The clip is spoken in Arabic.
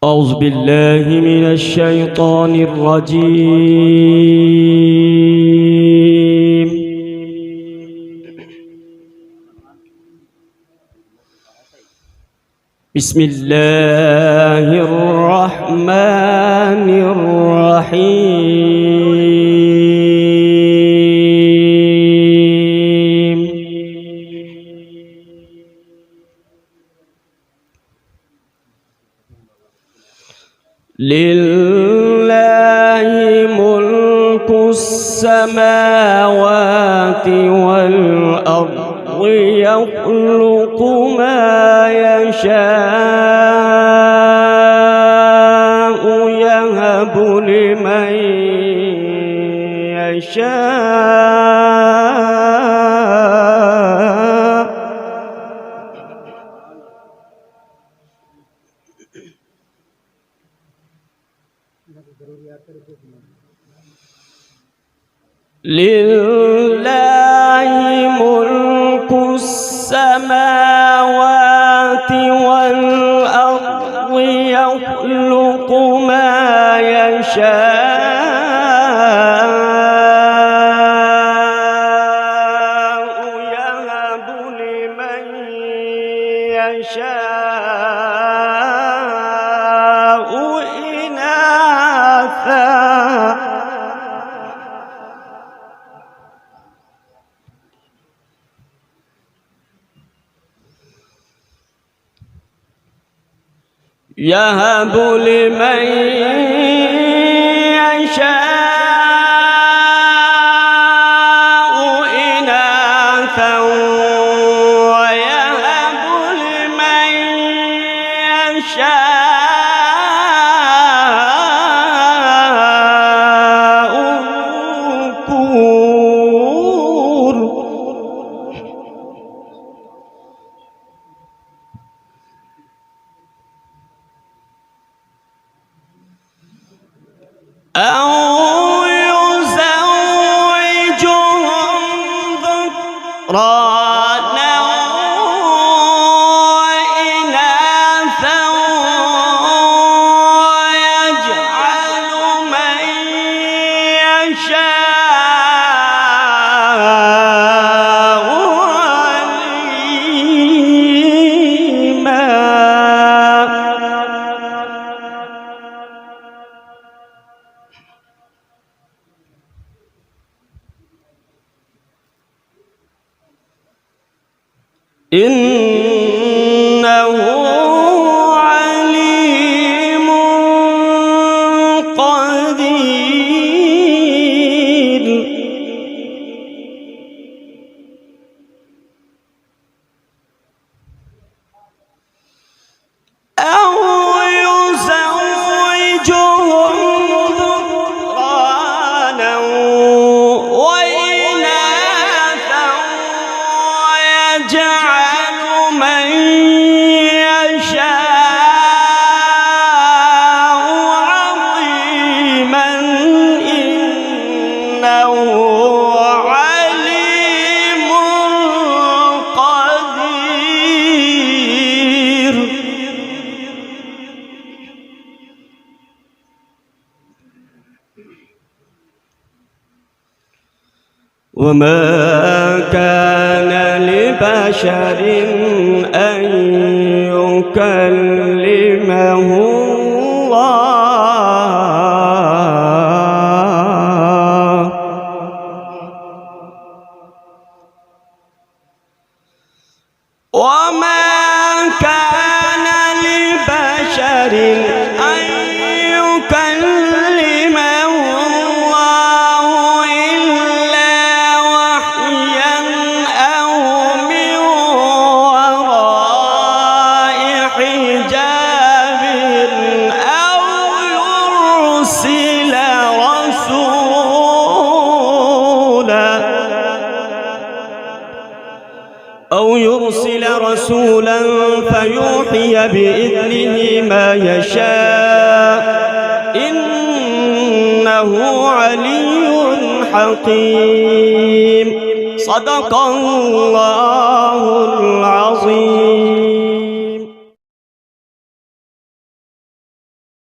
أعوذ بالله من الشيطان الرجيم. بسم الله الرحمن الرحيم. لله ملك السماوات والأرض يخلق ما يشاء يهب لمن يشاء لله ملك السماوات والأرض يخلق ما يشاء يهب لمن يشاء إناثا يهب لمن يشاء إناثا ويهب لمن يشاء الذكور. أو يزوجهم ذكرانا وإناثا ويجعل من يشاء عليما. إنه عليم قدير. أو يزوجهم ذكرانا وإناثا ويجعل من يشاء عقيما. إنه عليم قدير. وما كان لبشر أن يكلمه الله وما كان لبشر أن يكلمه الله إلا وحيا أو من وراء حجاب أو يرسل رسولا فيوحي بإذنه ما يشاء إنه علي حكيم. صدق الله العظيم.